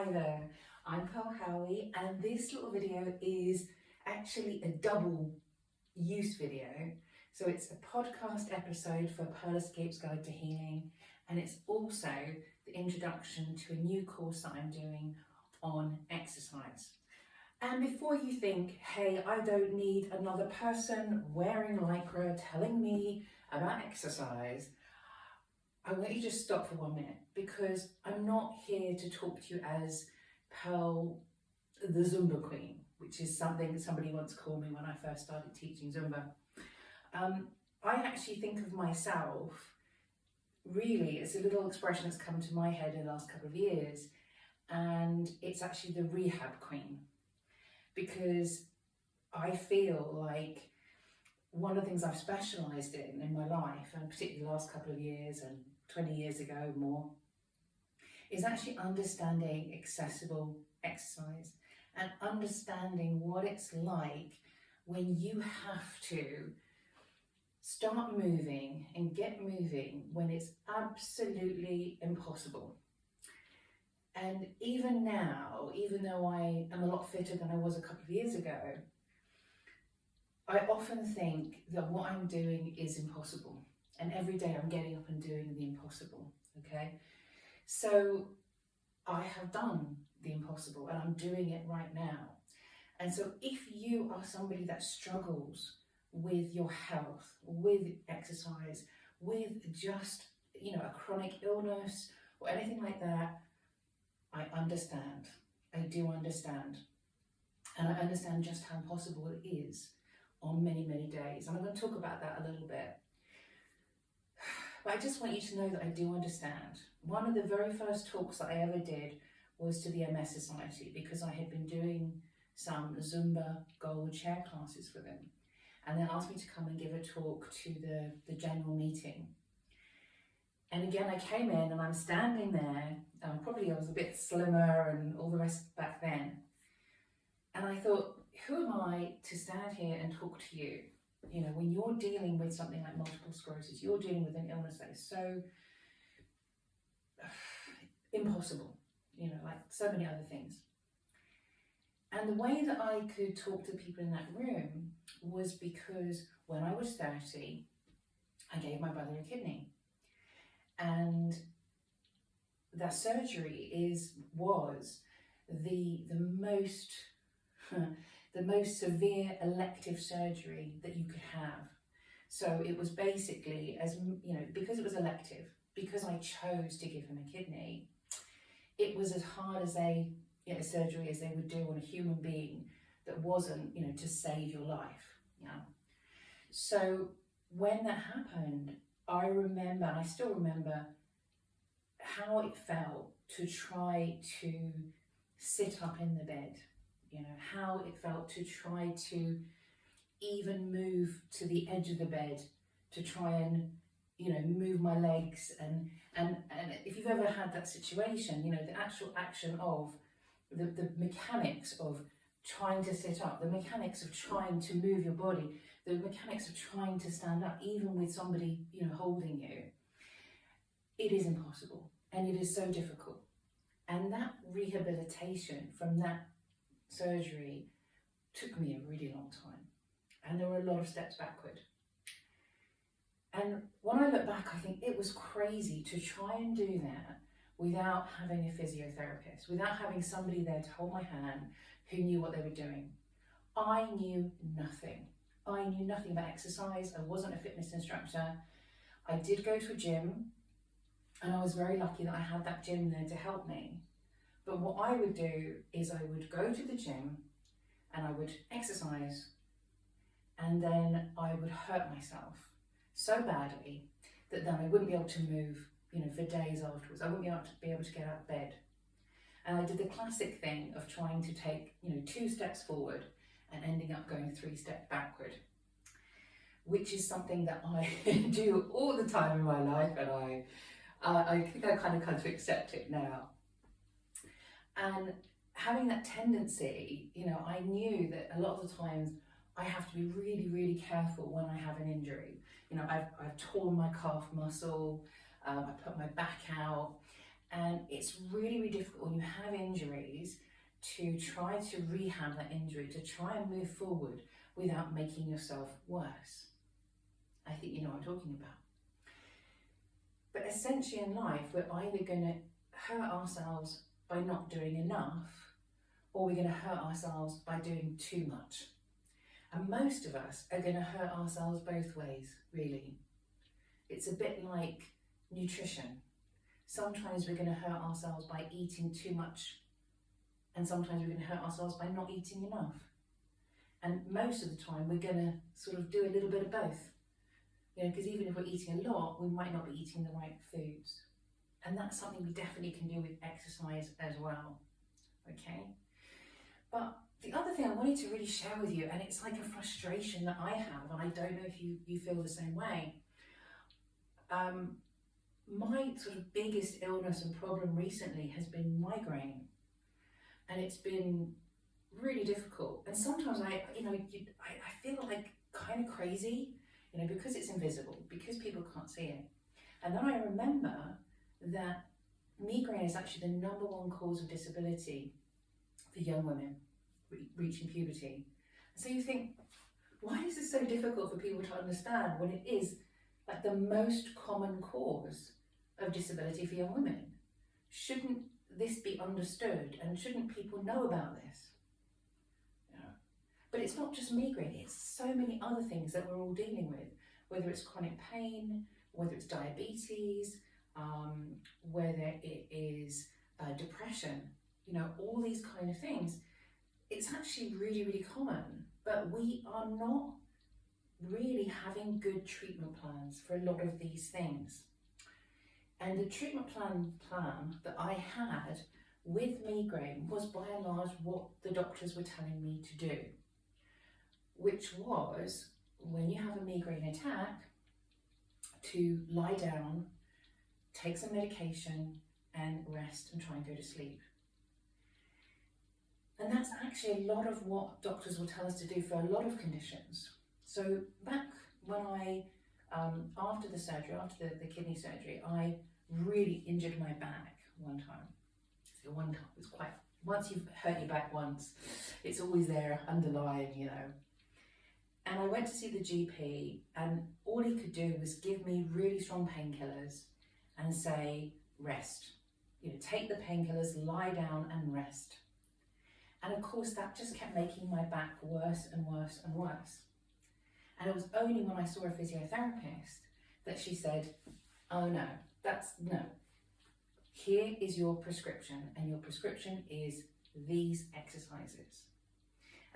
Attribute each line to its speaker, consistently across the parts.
Speaker 1: Hi there, I'm Pearl Howie, and this little video is actually a double use video. So it's a podcast episode for Pearl Escape's Guide to Healing, and it's also the introduction to a new course that I'm doing on exercise. And before you think, hey, I don't need another person wearing Lycra telling me about exercise, I want you to stop for 1 minute, because I'm not here to talk to you as Pearl the Zumba Queen, which is something somebody once called me when I first started teaching Zumba. I actually think of myself, really, it's a little expression that's come to my head in the last couple of years, and it's actually the rehab queen, because I feel like one of the things I've specialised in my life, and particularly the last couple of years and 20 years ago more, is actually understanding accessible exercise and understanding what it's like when you have to start moving and get moving when it's absolutely impossible. And even now, even though I am a lot fitter than I was a couple of years ago, I often think that what I'm doing is impossible. And every day I'm getting up and doing the impossible, okay? So I have done the impossible and I'm doing it right now. And so if you are somebody that struggles with your health, with exercise, with just, a chronic illness or anything like that, I understand. I do understand. And I understand just how impossible it is on many, many days. And I'm going to talk about that a little bit. But I just want you to know that I do understand. One of the very first talks that I ever did was to the MS Society, because I had been doing some Zumba Gold chair classes for them. And they asked me to come and give a talk to the general meeting. And again, I came in and I'm standing there, probably I was a bit slimmer and all the rest back then. And I thought, who am I to stand here and talk to you? When you're dealing with something like multiple sclerosis, you're dealing with an illness that is so impossible, like so many other things. And the way that I could talk to people in that room was because when I was 30, I gave my brother a kidney. And that surgery was the most severe elective surgery that you could have. So it was basically, because it was elective, because I chose to give him a kidney, it was as hard as a surgery as they would do on a human being that wasn't, to save your life. So when that happened, I still remember how it felt to try to sit up in the bed. How it felt to try to even move to the edge of the bed to try and, move my legs. And if you've ever had that situation, the actual action of the mechanics of trying to sit up, the mechanics of trying to move your body, the mechanics of trying to stand up, even with somebody, holding you, it is impossible and it is so difficult. And that rehabilitation from that surgery took me a really long time, and there were a lot of steps backward. And when I look back, I think it was crazy to try and do that without having a physiotherapist, without having somebody there to hold my hand who knew what they were doing. I knew nothing. I knew nothing about exercise. I wasn't a fitness instructor. I did go to a gym, and I was very lucky that I had that gym there to help me. But what I would do is I would go to the gym and I would exercise, and then I would hurt myself so badly that then I wouldn't be able to move, for days afterwards. I wouldn't be able to get out of bed. And I did the classic thing of trying to take, 2 steps forward and ending up going 3 steps backward, which is something that I do all the time in my life, and I think I kind of come to accept it now. And having that tendency, I knew that a lot of the times I have to be really, really careful when I have an injury. I've torn my calf muscle, I put my back out, And it's really, really difficult when you have injuries to try to rehab that injury, to try and move forward without making yourself worse. I think you know what I'm talking about. But essentially in life, we're either going to hurt ourselves by not doing enough, or we're going to hurt ourselves by doing too much. And most of us are going to hurt ourselves both ways, really. It's a bit like nutrition. Sometimes we're going to hurt ourselves by eating too much, and sometimes we're going to hurt ourselves by not eating enough. And most of the time we're going to sort of do a little bit of both. You know, because even if we're eating a lot, we might not be eating the right foods. And that's something we definitely can do with exercise as well. Okay? But the other thing I wanted to really share with you, and it's like a frustration that I have, and I don't know if you feel the same way. My sort of biggest illness and problem recently has been migraine. And it's been really difficult. And sometimes I feel like kind of crazy, you know, because it's invisible, because people can't see it. And then I remember that migraine is actually the #1 cause of disability for young women reaching puberty. So you think, why is this so difficult for people to understand when it is like the most common cause of disability for young women? Shouldn't this be understood, and shouldn't people know about this? Yeah. But it's not just migraine, it's so many other things that we're all dealing with, whether it's chronic pain, whether it's diabetes, whether it is depression, you know, all these kind of things. It's actually really, really common, but we are not really having good treatment plans for a lot of these things. And the treatment plan that I had with migraine was by and large what the doctors were telling me to do, which was, when you have a migraine attack, to lie down, take some medication and rest and try and go to sleep. And that's actually a lot of what doctors will tell us to do for a lot of conditions. So back when I, after the surgery, after the kidney surgery, I really injured my back one time. So one time, it's quite, once you've hurt your back once, it's always there underlying, you know. And I went to see the GP, and all he could do was give me really strong painkillers and say, rest. You know, take the painkillers, lie down and rest. And of course that just kept making my back worse and worse and worse. And it was only when I saw a physiotherapist that she said, oh no, no. Here is your prescription, and your prescription is these exercises.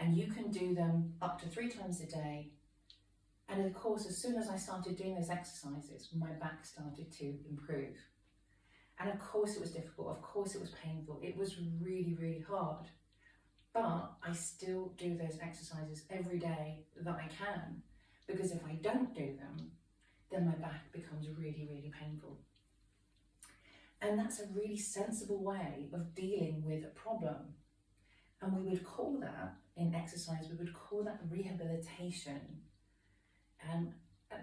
Speaker 1: And you can do them up to 3 times a day. And of course, as soon as I started doing those exercises, my back started to improve. And of course it was difficult, of course it was painful, it was really, really hard. But I still do those exercises every day that I can, because if I don't do them, then my back becomes really, really painful. And that's a really sensible way of dealing with a problem. And we would call that, in exercise, we would call that rehabilitation. And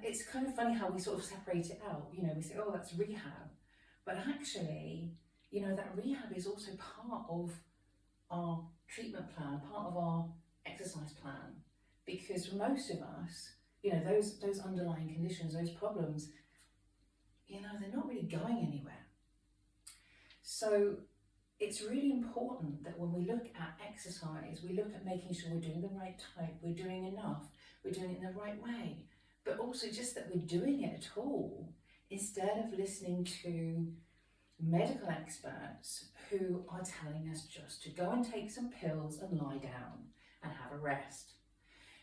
Speaker 1: it's kind of funny how we sort of separate it out. You know, we say, oh, that's rehab. But actually, you know, that rehab is also part of our treatment plan, part of our exercise plan. Because for most of us, you know, those underlying conditions, those problems, you know, they're not really going anywhere. So it's really important that when we look at exercise, we look at making sure we're doing the right type, we're doing enough, we're doing it in the right way, but also just that we're doing it at all, instead of listening to medical experts who are telling us just to go and take some pills and lie down and have a rest.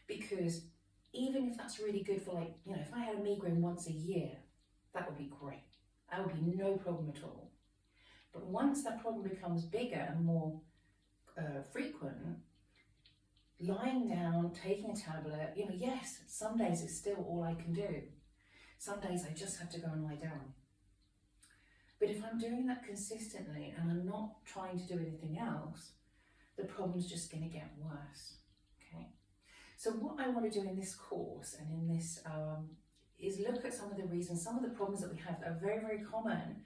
Speaker 1: Because even if that's really good for, like, you know, if I had a migraine once a year, that would be great. That would be no problem at all. But once that problem becomes bigger and more frequent, lying down, taking a tablet, you know, yes, some days it's still all I can do. Some days I just have to go and lie down. But if I'm doing that consistently and I'm not trying to do anything else, the problem's just going to get worse, okay? So what I want to do in this course and in this is look at some of the reasons, some of the problems that we have that are very, very common,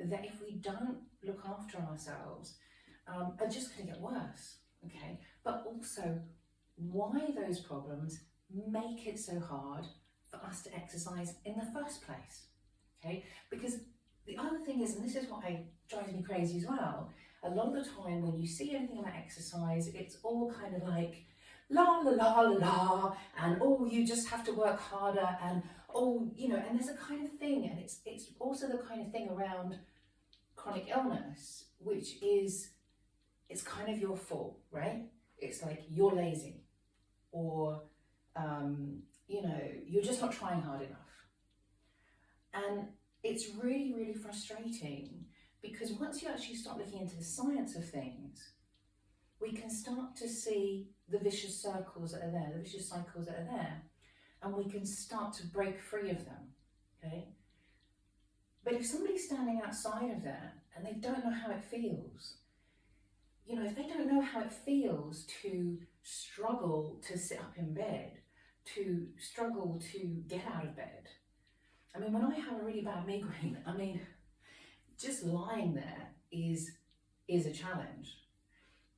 Speaker 1: that if we don't look after ourselves, are just going to get worse, okay? But also why those problems make it so hard for us to exercise in the first place, okay? Because the other thing is, and this is what drives me crazy as well, a lot of the time when you see anything about exercise, it's all kind of like, la la la la la, and oh, you just have to work harder, and oh, you know, and there's a kind of thing, and it's also the kind of thing around chronic illness, which is, it's kind of your fault, right? It's like you're lazy, or you know, you're just not trying hard enough. And it's really, really frustrating, because once you actually start looking into the science of things, we can start to see the vicious circles that are there, the vicious cycles that are there, and we can start to break free of them, okay? But if somebody's standing outside of that and they don't know how it feels, you know, if they don't know how it feels to struggle to sit up in bed, to struggle to get out of bed. I mean, when I have a really bad migraine, I mean, just lying there is a challenge.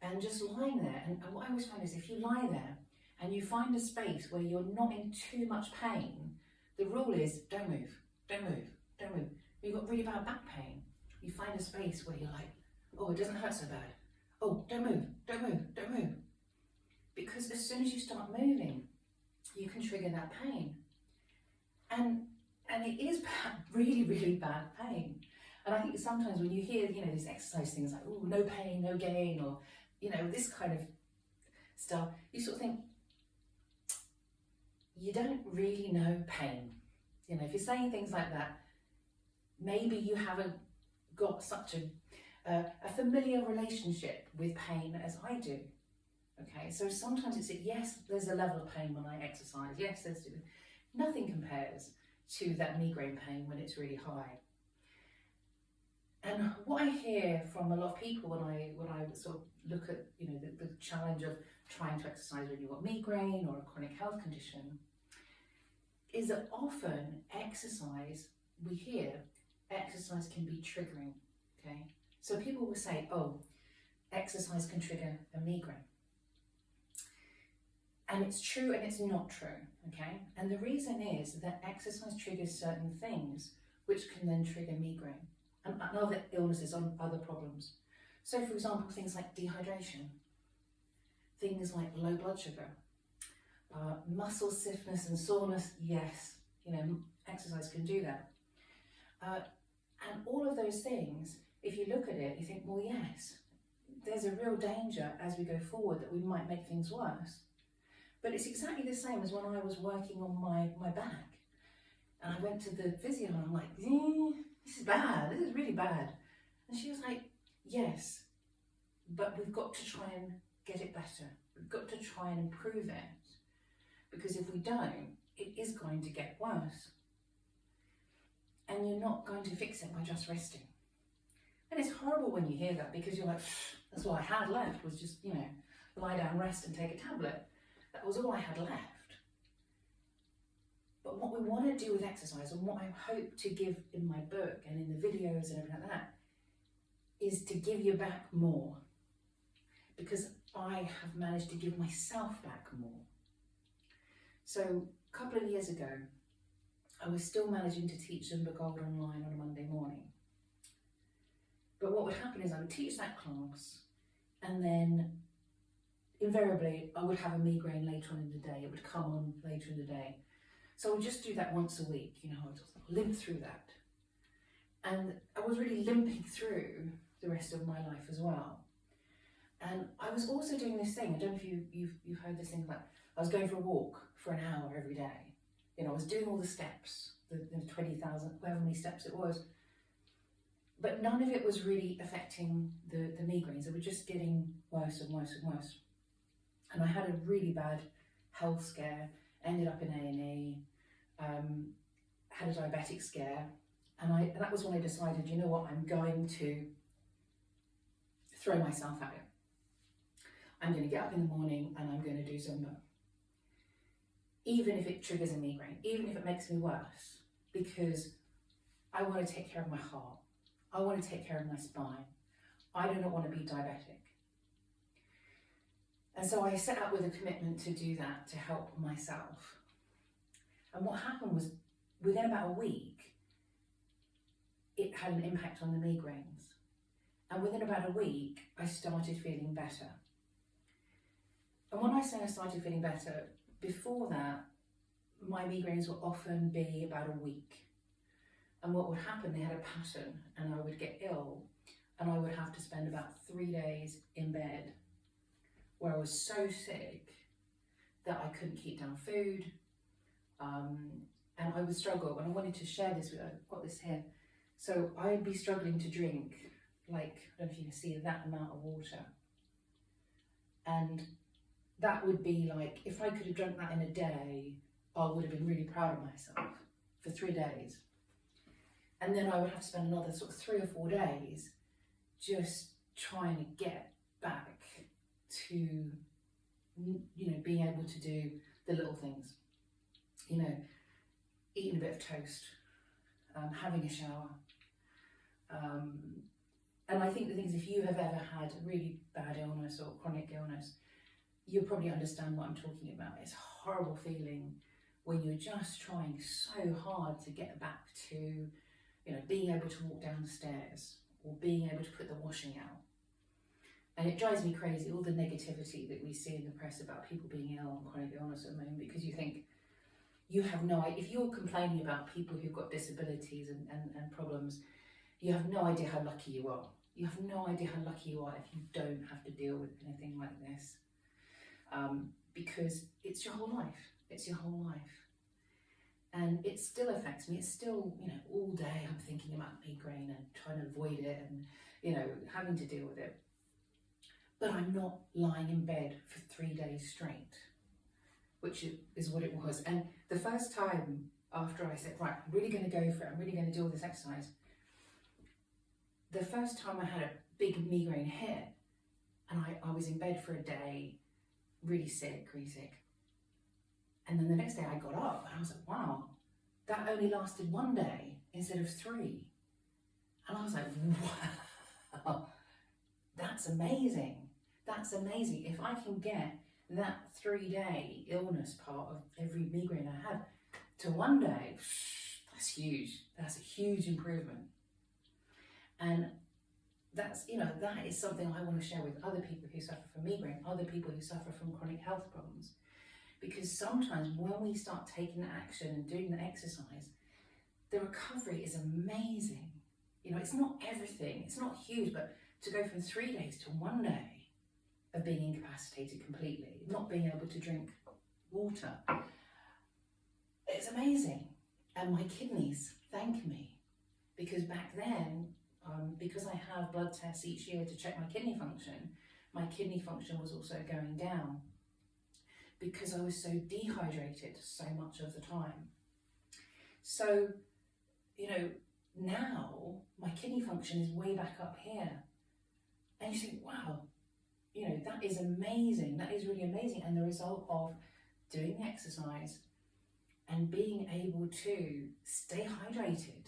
Speaker 1: And just lying there, and what I always find is if you lie there and you find a space where you're not in too much pain, the rule is don't move, don't move, don't move. You've got really bad back pain, you find a space where you're like, oh, it doesn't hurt so bad. Oh, don't move, don't move, don't move. Because as soon as you start moving, you can trigger that pain. And it is bad, really, really bad pain. And I think sometimes when you hear, you know, these exercise things like, oh, no pain, no gain, or, you know, this kind of stuff, you sort of think, you don't really know pain. You know, if you're saying things like that, maybe you haven't got such a familiar relationship with pain as I do. Okay, so sometimes it's, yes, there's a level of pain when I exercise. Yes, there's nothing compares to that migraine pain when it's really high. And what I hear from a lot of people when I sort of look at, you know, the challenge of trying to exercise when you've got migraine or a chronic health condition, is that often exercise can be triggering, okay? So people will say, oh, exercise can trigger a migraine. And it's true and it's not true, okay? And the reason is that exercise triggers certain things which can then trigger migraine and other illnesses, and other problems. So for example, things like dehydration, things like low blood sugar, muscle stiffness and soreness, yes, you know, exercise can do that. And all of those things, if you look at it, you think, well, yes, there's a real danger as we go forward that we might make things worse. But it's exactly the same as when I was working on my back. And I went to the physio and I'm like, this is bad, this is really bad. And she was like, yes, but we've got to try and get it better. We've got to try and improve it. Because if we don't, it is going to get worse. And you're not going to fix it by just resting. And it's horrible when you hear that, because you're like, that's all I had left was just, you know, lie down, rest and take a tablet. That was all I had left. But what we want to do with exercise, and what I hope to give in my book and in the videos and everything like that, is to give you back more. Because I have managed to give myself back more. So a couple of years ago, I was still managing to teach Zumba Gold online on a Monday morning. But what would happen is I would teach that class, and then invariably I would have a migraine later on in the day. It would come on later in the day. So I would just do that once a week, you know, I would just limp through that. And I was really limping through the rest of my life as well. And I was also doing this thing, I don't know if you've heard this thing, but I was going for a walk for an hour every day. You know, I was doing all the steps, the 20,000, however many steps it was. But none of it was really affecting the migraines. They were just getting worse and worse and worse. And I had a really bad health scare, ended up in A&E, had a diabetic scare. And that was when I decided, you know what, I'm going to throw myself at it. I'm going to get up in the morning and I'm going to do Zumba. Even if it triggers a migraine, even if it makes me worse, because I want to take care of my heart. I want to take care of my spine. I do not want to be diabetic. And so I set out with a commitment to do that, to help myself. And what happened was, within about a week, it had an impact on the migraines. And within about a week, I started feeling better. And when I say I started feeling better, before that, my migraines would often be about a week. And what would happen, they had a pattern, and I would get ill, and I would have to spend about 3 days in bed, where I was so sick that I couldn't keep down food, and I would struggle. And I wanted to share this with you. I've got this here. So I'd be struggling to drink, like, I don't know if you can see that amount of water. And that would be like, if I could have drunk that in a day, I would have been really proud of myself for 3 days. And then I would have to spend another sort of 3 or 4 days just trying to get back to, you know, being able to do the little things, you know, eating a bit of toast, having a shower. And I think the thing is, if you have ever had a really bad illness or chronic illness, you'll probably understand what I'm talking about. It's a horrible feeling when you're just trying so hard to get back to, you know, being able to walk down the stairs or being able to put the washing out. And it drives me crazy, all the negativity that we see in the press about people being ill and chronic illness at the moment, because you think, you have no idea, if you're complaining about people who've got disabilities and problems, you have no idea how lucky you are. You have no idea how lucky you are if you don't have to deal with anything like this. Because it's your whole life, it's your whole life. And it still affects me. It's still, you know, all day I'm thinking about migraine and trying to avoid it and, you know, having to deal with it. But I'm not lying in bed for 3 days straight, which is what it was. And the first time after I said, right, I'm really going to go for it, I'm really going to do all this exercise, the first time I had a big migraine hit, and I was in bed for a day, really sick. And then the next day I got up and I was like, wow, that only lasted 1 day instead of 3. And I was like, wow, that's amazing. That's amazing. If I can get that 3-day illness part of every migraine I have to 1 day, that's huge. That's a huge improvement. And that's, you know, that is something I want to share with other people who suffer from migraine, other people who suffer from chronic health problems. Because sometimes when we start taking action and doing the exercise, the recovery is amazing. You know, it's not everything, it's not huge, but to go from 3 days to 1 day of being incapacitated completely, not being able to drink water, it's amazing. And my kidneys thank me, because back then, because I have blood tests each year to check my kidney function was also going down, because I was so dehydrated so much of the time. So, you know, now my kidney function is way back up here. And you think, wow, you know, that is amazing. That is really amazing. And the result of doing the exercise and being able to stay hydrated,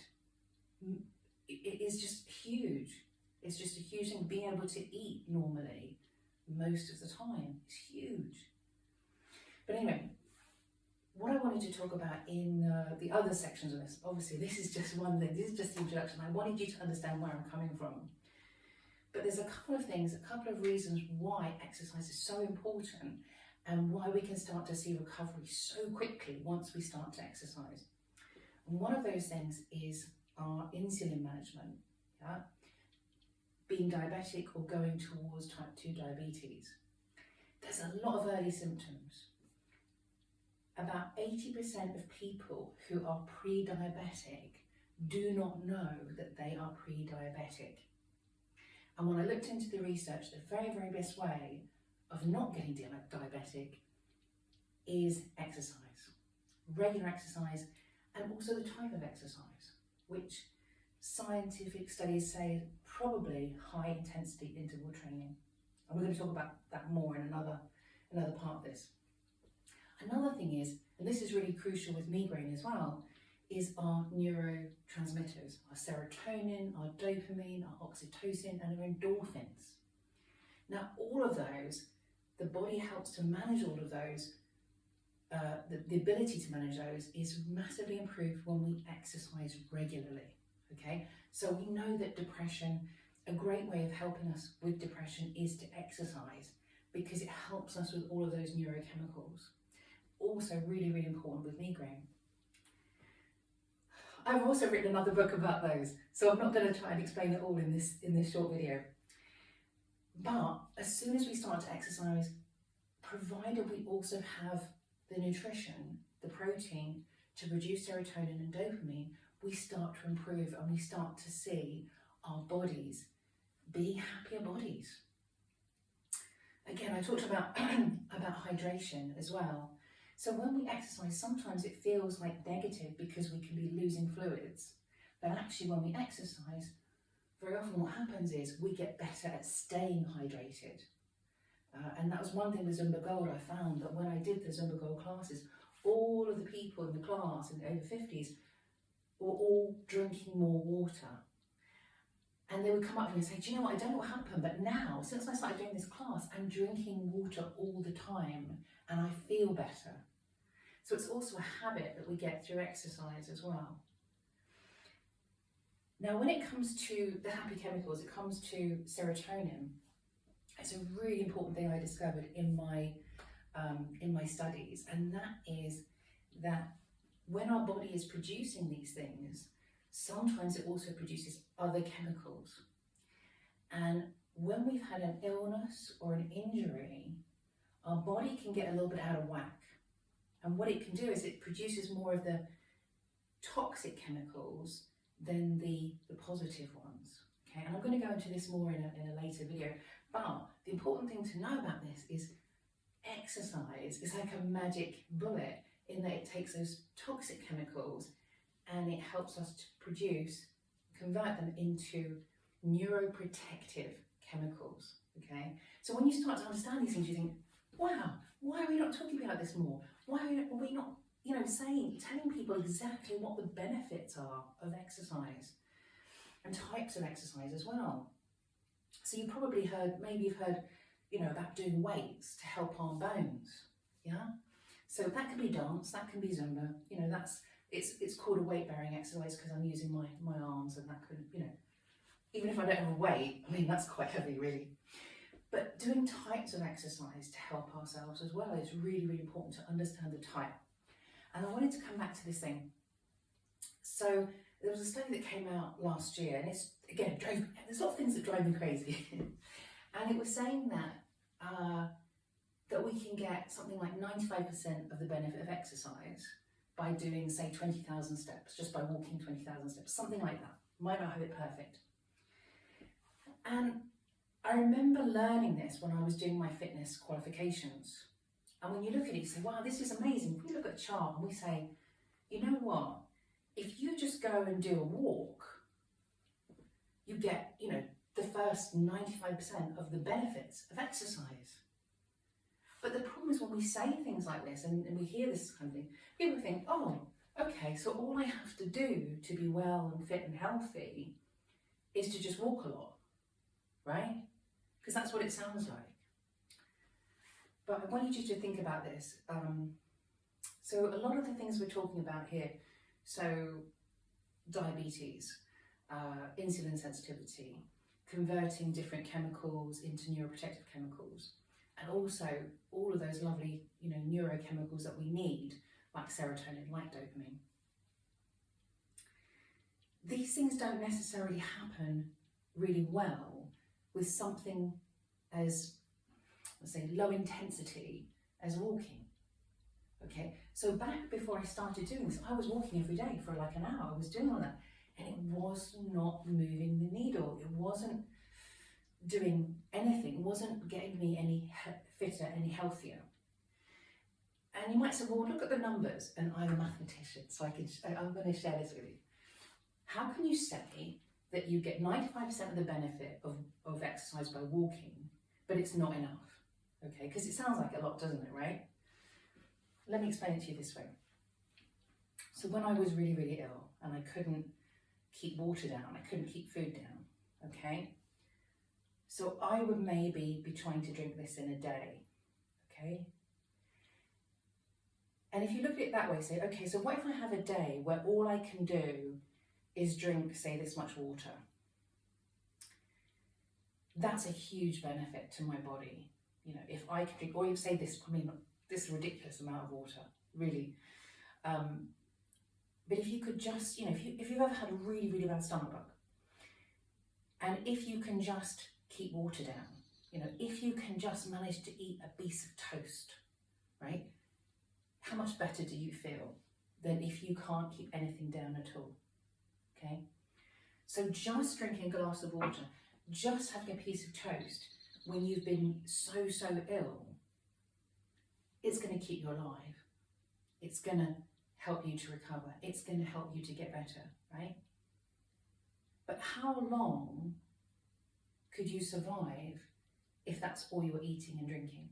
Speaker 1: it is just huge. It's just a huge thing. Being able to eat normally most of the time is huge. But anyway, what I wanted to talk about in the other sections of this, obviously this is just one thing, this is just the introduction. I wanted you to understand where I'm coming from. But there's a couple of things, a couple of reasons why exercise is so important and why we can start to see recovery so quickly once we start to exercise. And one of those things is our insulin management, yeah? Being diabetic or going towards type 2 diabetes. There's a lot of early symptoms. About 80% of people who are pre-diabetic do not know that they are pre-diabetic. And when I looked into the research, the very, very best way of not getting diabetic is exercise, regular exercise, and also the type of exercise, which scientific studies say is probably high intensity interval training. And we're going to talk about that more in another part of this. Another thing is, and this is really crucial with migraine as well, is our neurotransmitters, our serotonin, our dopamine, our oxytocin, and our endorphins. Now, all of those, the body helps to manage all of those. The ability to manage those is massively improved when we exercise regularly, okay? So we know that depression, a great way of helping us with depression is to exercise, because it helps us with all of those neurochemicals. Also really, really important with migraine. I've also written another book about those, so I'm not going to try and explain it all in this short video. But as soon as we start to exercise, provided we also have the nutrition, the protein to produce serotonin and dopamine, we start to improve and we start to see our bodies be happier bodies. Again, I talked about hydration as well. So when we exercise, sometimes it feels like negative because we can be losing fluids. But actually when we exercise, very often what happens is we get better at staying hydrated. And that was one thing with Zumba Gold. I found that when I did the Zumba Gold classes, all of the people in the class in the over 50s were all drinking more water. And they would come up to me and say, do you know what, I don't know what happened, but now, since I started doing this class, I'm drinking water all the time and I feel better. So it's also a habit that we get through exercise as well. Now, when it comes to the happy chemicals, it comes to serotonin. It's a really important thing I discovered in my studies, and that is that when our body is producing these things, sometimes it also produces other chemicals. And when we've had an illness or an injury, our body can get a little bit out of whack. And what it can do is it produces more of the toxic chemicals than the positive ones. Okay, and I'm going to go into this more in a later video. But the important thing to know about this is exercise is like a magic bullet, in that it takes those toxic chemicals and it helps us to convert them into neuroprotective chemicals, okay? So when you start to understand these things, you think, wow, why are we not talking about this more? Why are we not, telling people exactly what the benefits are of exercise and types of exercise as well? So you probably maybe you've heard, about doing weights to help our bones, yeah? So that can be dance, that can be Zumba, it's called a weight bearing exercise because I'm using my arms, and that could, even if I don't have a weight, that's quite heavy really. But doing types of exercise to help ourselves as well is really, really important to understand the type. And I wanted to come back to this thing. So there was a study that came out last year, and it's, again, there's a lot of things that drive me crazy. And it was saying that we can get something like 95% of the benefit of exercise by doing, say, 20,000 steps, just by walking 20,000 steps, something like that. Might not have it perfect. And I remember learning this when I was doing my fitness qualifications. And when you look at it, you say, wow, this is amazing. If we look at a chart and we say, you know what? If you just go and do a walk, you get, the first 95% of the benefits of exercise. But the problem is when we say things like this and we hear this kind of thing, people think, oh, okay, so all I have to do to be well and fit and healthy is to just walk a lot, right? Because that's what it sounds like. But I want you to think about this. So a lot of the things we're talking about here, so diabetes, insulin sensitivity, converting different chemicals into neuroprotective chemicals, and also all of those lovely, neurochemicals that we need, like serotonin, like dopamine. These things don't necessarily happen really well with something as, let's say, low intensity as walking. Okay, so back before I started doing this, I was walking every day for like an hour. I was doing all that, and it was not moving the needle. It wasn't doing anything. It wasn't getting me any fitter, any healthier. And you might say, well, look at the numbers. And I'm a mathematician, so I'm going to share this with you. How can you say that you get 95% of the benefit of exercise by walking, but it's not enough? Okay, because it sounds like a lot, doesn't it, right? Let me explain it to you this way. So when I was really, really ill and I couldn't keep water down, I couldn't keep food down, okay? So I would maybe be trying to drink this in a day, okay? And if you look at it that way, say, okay, so what if I have a day where all I can do is drink, say, this much water? That's a huge benefit to my body. You know, if I can drink, or you say this, I mean, this ridiculous amount of water, really. But if you could just, you know, if you've ever had a really, really bad stomach bug, and if you can just keep water down, you know, if you can just manage to eat a piece of toast, right? How much better do you feel than if you can't keep anything down at all, okay? So just drinking a glass of water, just having a piece of toast when you've been so ill, it's going to keep you alive. It's going to help you to recover. It's going to help you to get better, right? But how long could you survive if that's all you were eating and drinking?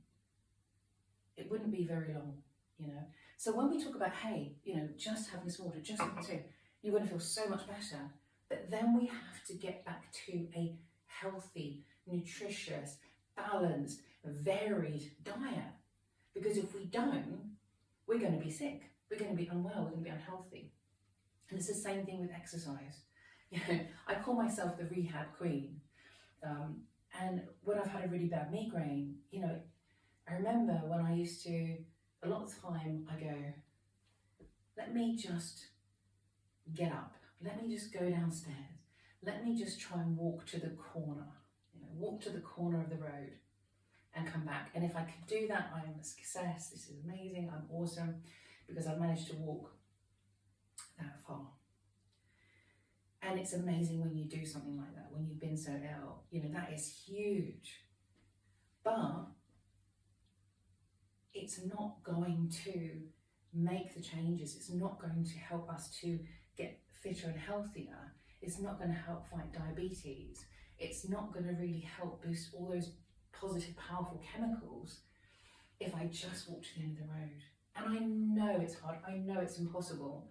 Speaker 1: It wouldn't be very long, you know. So when we talk about, hey, you know, just having this water, just having two, you're going to feel so much better. But then we have to get back to a healthy, nutritious, balanced, varied diet. Because if we don't, we're going to be sick. We're going to be unwell. We're going to be unhealthy. And it's the same thing with exercise. You know, I call myself the rehab queen. And when I've had a really bad migraine, you know, I remember when I used to, a lot of the time I go, let me just get up. Let me just go downstairs. Let me just try and walk to the corner, you know, walk to the corner of the road and come back. And if I could do that, I am a success. This is amazing. I'm awesome because I've managed to walk that far. And it's amazing when you do something like that, when you've been so ill, you know, that is huge. But it's not going to make the changes. It's not going to help us to get fitter and healthier. It's not going to help fight diabetes. It's not going to really help boost all those positive, powerful chemicals if I just walk to the end of the road. And I know it's hard. I know it's impossible.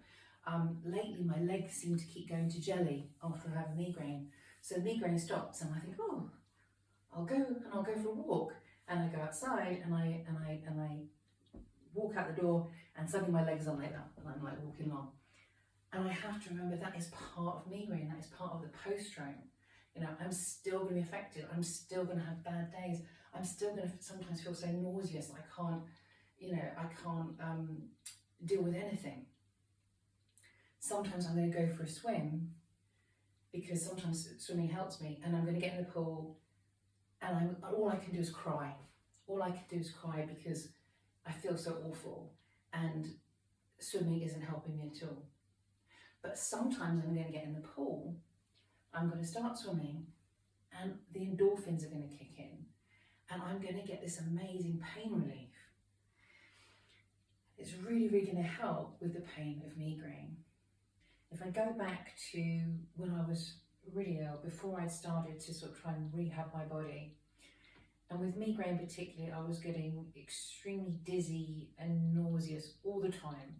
Speaker 1: Lately, my legs seem to keep going to jelly after I have a migraine. So the migraine stops and I think, oh, I'll go for a walk. And I go outside and I walk out the door and suddenly my legs are like that and I'm like walking along. And I have to remember that is part of migraine, that is part of the post-stroke. You know, I'm still going to be affected. I'm still going to have bad days. I'm still going to sometimes feel so nauseous that I can't, you know, I can't deal with anything. Sometimes I'm going to go for a swim because sometimes swimming helps me, and I'm going to get in the pool and all I can do is cry. All I can do is cry because I feel so awful and swimming isn't helping me at all. But sometimes I'm going to get in the pool, I'm going to start swimming and the endorphins are going to kick in and I'm going to get this amazing pain relief. It's really, really going to help with the pain of migraine. If I go back to when I was really ill, before I started to sort of try and rehab my body, and with migraine particularly, I was getting extremely dizzy and nauseous all the time.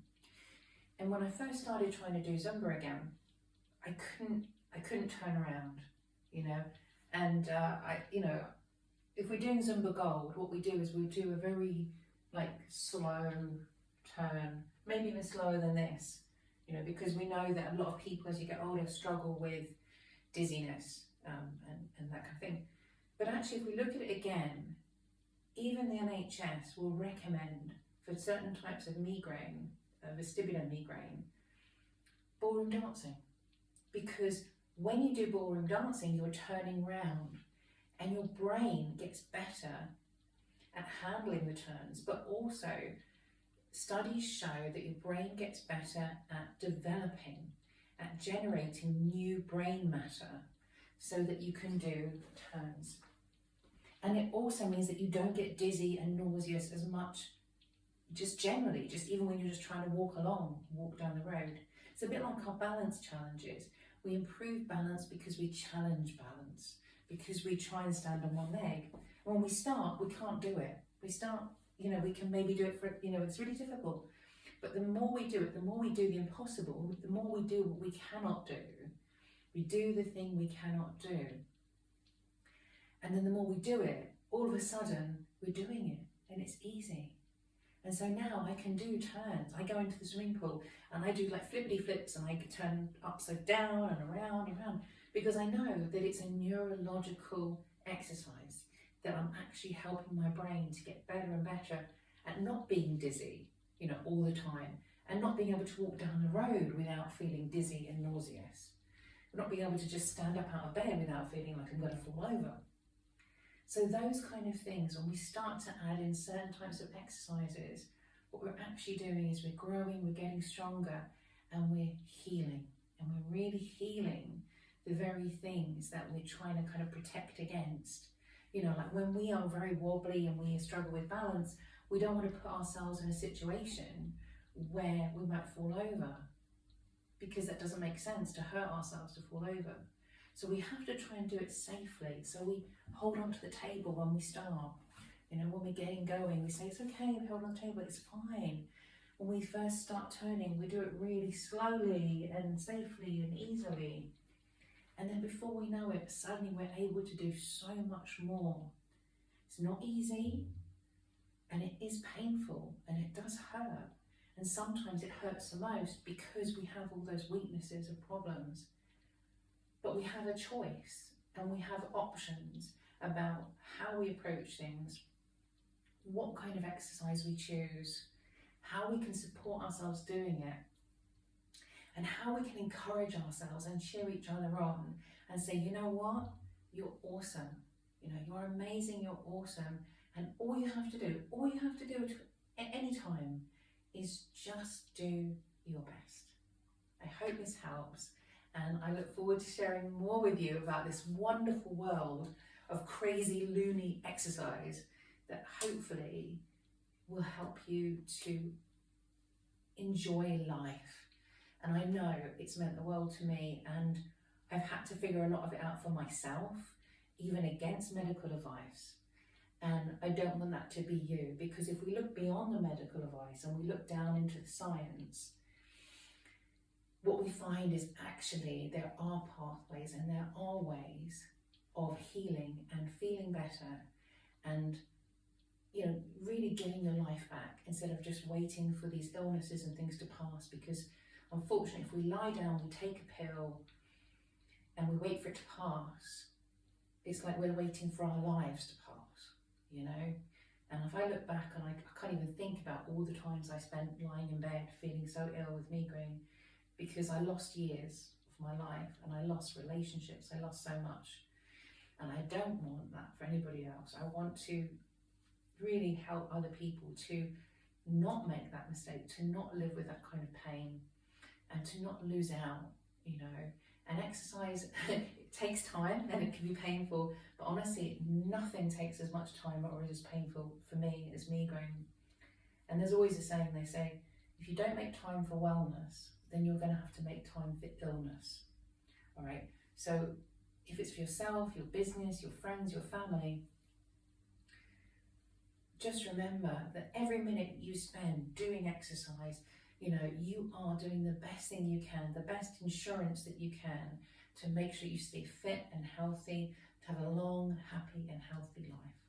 Speaker 1: And when I first started trying to do Zumba again, I couldn't turn around, you know. And if we're doing Zumba Gold, what we do is we do a very slow turn, maybe even slower than this, you know, because we know that a lot of people as you get older struggle with dizziness and that kind of thing. But actually, if we look at it again, even the NHS will recommend for certain types of migraine, vestibular migraine, ballroom dancing. Because when you do ballroom dancing, you're turning round and your brain gets better at handling the turns, but also studies show that your brain gets better at developing, at generating new brain matter so that you can do turns. And it also means that you don't get dizzy and nauseous as much, just generally, just even when you're just trying to walk down the road. It's a bit like our balance challenges. We improve balance because we challenge balance, because we try and stand on one leg. When we start, we can't do it. We start, you know, we can maybe do it for, you know, it's really difficult. But the more we do it, the more we do the impossible, the more we do what we cannot do. We do the thing we cannot do. And then the more we do it, all of a sudden we're doing it and it's easy. And so now I can do turns. I go into the swimming pool and I do like flippity flips and I turn upside down and around, because I know that it's a neurological exercise, that I'm actually helping my brain to get better and better at not being dizzy, all the time, and not being able to walk down the road without feeling dizzy and nauseous, not being able to just stand up out of bed without feeling like I'm going to fall over. So those kind of things, when we start to add in certain types of exercises, what we're actually doing is we're growing, we're getting stronger, and we're healing. And we're really healing the very things that we're trying to kind of protect against. Like when we are very wobbly and we struggle with balance, we don't want to put ourselves in a situation where we might fall over, because that doesn't make sense to hurt ourselves to fall over. So we have to try and do it safely. So we hold onto the table when we start. When we're getting going, we say, it's okay, we hold on the table, it's fine. When we first start turning, we do it really slowly and safely and easily. And then before we know it, suddenly we're able to do so much more. It's not easy, and it is painful, and it does hurt. And sometimes it hurts the most because we have all those weaknesses and problems. But we have a choice and we have options about how we approach things, what kind of exercise we choose, how we can support ourselves doing it, and how we can encourage ourselves and cheer each other on and say, you know what, you're awesome, you're amazing, you're awesome, and all you have to do at any time is just do your best. I hope this helps. And I look forward to sharing more with you about this wonderful world of crazy, loony exercise that hopefully will help you to enjoy life. And I know it's meant the world to me, and I've had to figure a lot of it out for myself, even against medical advice. And I don't want that to be you, because if we look beyond the medical advice and we look down into the science, what we find is actually there are pathways and there are ways of healing and feeling better and, really getting your life back instead of just waiting for these illnesses and things to pass. Because unfortunately, if we lie down, we take a pill and we wait for it to pass, it's like we're waiting for our lives to pass, And if I look back and I can't even think about all the times I spent lying in bed feeling so ill with migraine, because I lost years of my life and I lost relationships, I lost so much. And I don't want that for anybody else. I want to really help other people to not make that mistake, to not live with that kind of pain, and to not lose out, And exercise, it takes time and it can be painful, but honestly, nothing takes as much time or is as painful for me as migraine. And there's always a saying, they say, if you don't make time for wellness, then you're going to have to make time for illness. All right. So if it's for yourself, your business, your friends, your family, just remember that every minute you spend doing exercise, you are doing the best thing you can, the best insurance that you can to make sure you stay fit and healthy, to have a long, happy and healthy life.